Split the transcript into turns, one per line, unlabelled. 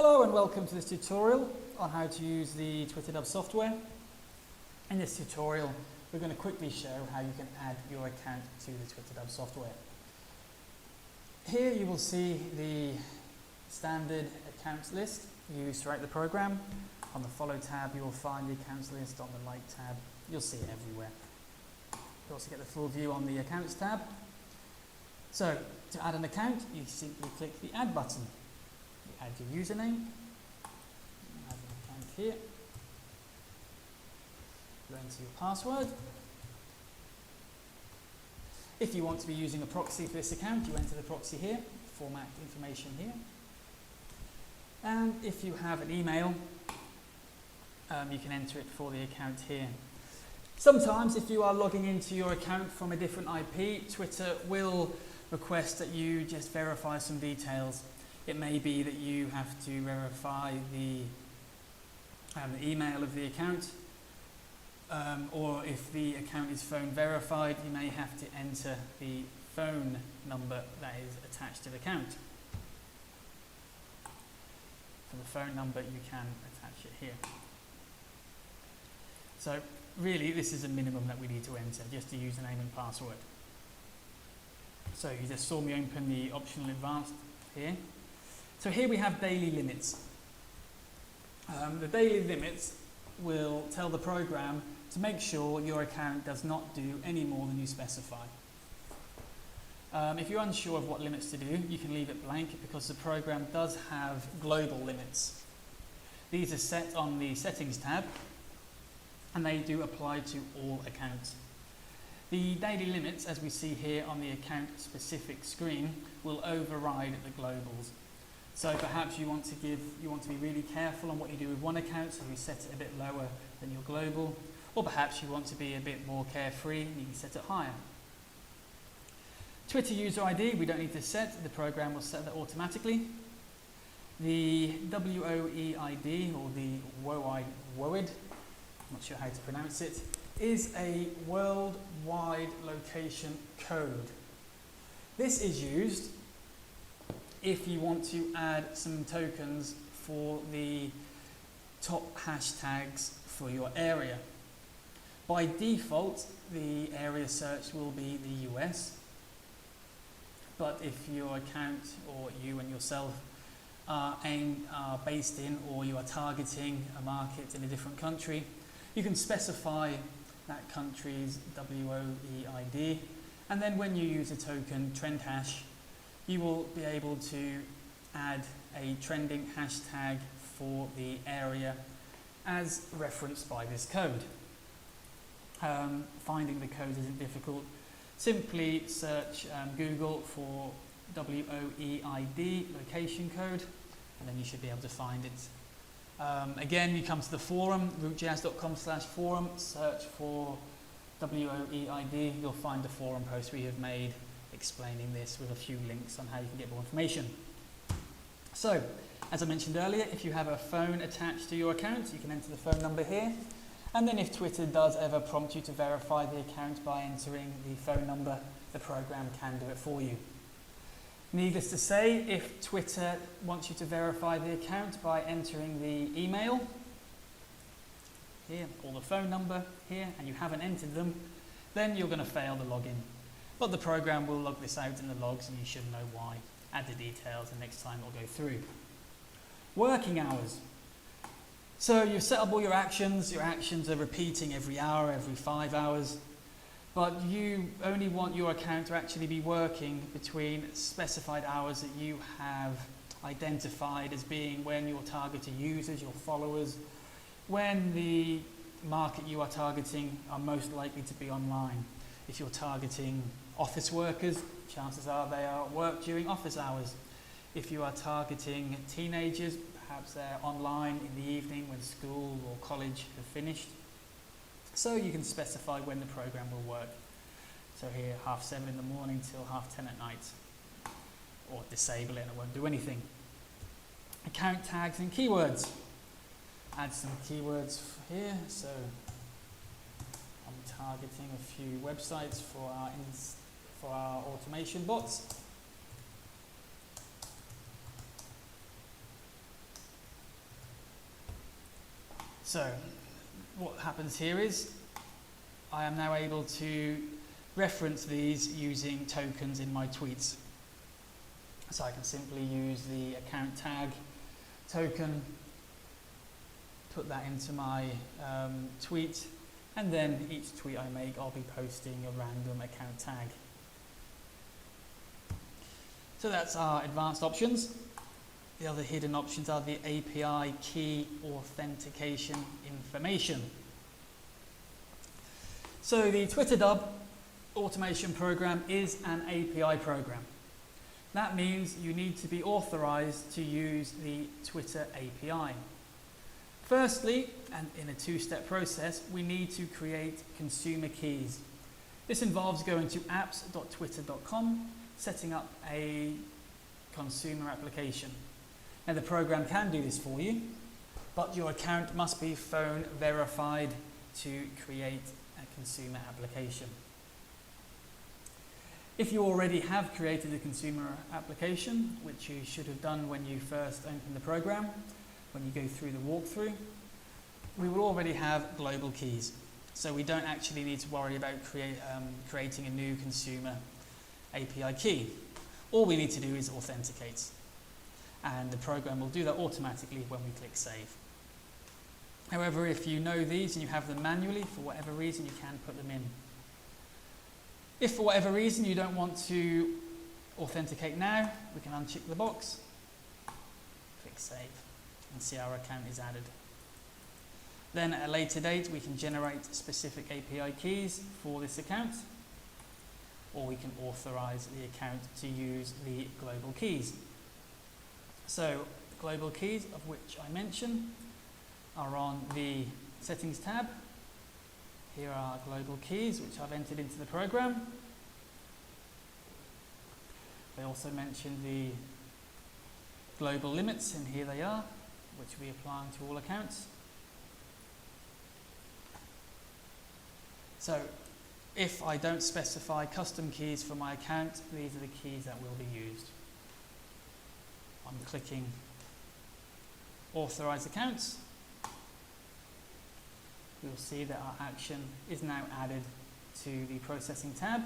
Hello and welcome to this tutorial on how to use the TwitterDub software. In this tutorial we're going to quickly show how you can add your account to the TwitterDub software. Here you will see the standard accounts list used throughout the program. On the Follow tab you will find the accounts list, on the Like tab you'll see it everywhere. You also get the full view on the Accounts tab. So to add an account you simply click the Add button. Add your username, add an account here, you enter your password. If you want to be using a proxy for this account, you enter the proxy here, format information here. And if you have an email, you can enter it for the account here. Sometimes if you are logging into your account from a different IP, Twitter will request that you just verify some details. It may be that you have to verify the email of the account, or if the account is phone verified, you may have to enter the phone number that is attached to the account. For the phone number, you can attach it here. So really, this is a minimum that we need to enter, just the username and password. So you just saw me open the optional advanced here. So here we have daily limits. The daily limits will tell the program to make sure your account does not do any more than you specify. If you're unsure of what limits to do, you can leave it blank because the program does have global limits. These are set on the Settings tab and they do apply to all accounts. The daily limits, as we see here on the account specific screen, will override the globals. So perhaps you want to be really careful on what you do with one account, so you set it a bit lower than your global, or perhaps you want to be a bit more carefree and you can set it higher. Twitter user ID we don't need to set, the program will set that automatically. The WOEID, or the WOID, I'm not sure how to pronounce it, is a worldwide location code. This is used if you want to add some tokens for the top hashtags for your area. By default, the area search will be the US, but if your account or you and yourself are based in, or you are targeting a market in a different country, you can specify that country's WOEID, and then when you use a token trend hash, you will be able to add a trending hashtag for the area as referenced by this code. Finding the code isn't difficult. Simply search Google for WOEID location code and then you should be able to find it. Again, you come to the forum, rootjazz.com/forum, search for WOEID, you'll find the forum post we have made explaining this with a few links on how you can get more information. So, as I mentioned earlier, if you have a phone attached to your account, you can enter the phone number here, and then if Twitter does ever prompt you to verify the account by entering the phone number, the program can do it for you. Needless to say, if Twitter wants you to verify the account by entering the email here, or the phone number here, and you haven't entered them, then you're going to fail the login. But the program will log this out in the logs and you should know why. Add the details and next time it'll go through. Working hours. So you've set up all your actions are repeating every hour, every 5 hours, but you only want your account to actually be working between specified hours that you have identified as being when your targeted users, your followers, when the market you are targeting are most likely to be online. If you're targeting office workers, chances are they are at work during office hours. If you are targeting teenagers, perhaps they're online in the evening when school or college have finished. So you can specify when the program will work. So here, 7:30 in the morning till 10:30 at night. Or disable it and it won't do anything. Account tags and keywords. Add some keywords here. So I'm targeting a few websites for our automation bots. So what happens here is I am now able to reference these using tokens in my tweets. So I can simply use the account tag token, put that into my tweet, and then each tweet I make, I'll be posting a random account tag. So that's our advanced options. The other hidden options are the API key authentication information. So the TwitterDub automation program is an API program. That means you need to be authorized to use the Twitter API. Firstly, and in a two-step process, we need to create consumer keys. This involves going to apps.twitter.com, setting up a consumer application. Now the program can do this for you, but your account must be phone verified to create a consumer application. If you already have created a consumer application, which you should have done when you first opened the program, when you go through the walkthrough, we will already have global keys. So we don't actually need to worry about creating a new consumer API key. All we need to do is authenticate. And the program will do that automatically when we click save. However, if you know these and you have them manually, for whatever reason, you can put them in. If for whatever reason you don't want to authenticate now, we can uncheck the box, click save, and see our account is added. Then at a later date we can generate specific API keys for this account, or we can authorize the account to use the global keys. So the global keys, of which I mentioned, are on the settings tab. Here are global keys which I've entered into the program. They also mention the global limits, and here they are, which we apply to all accounts. So if I don't specify custom keys for my account, these are the keys that will be used. I'm clicking authorize accounts. You'll see that our action is now added to the processing tab.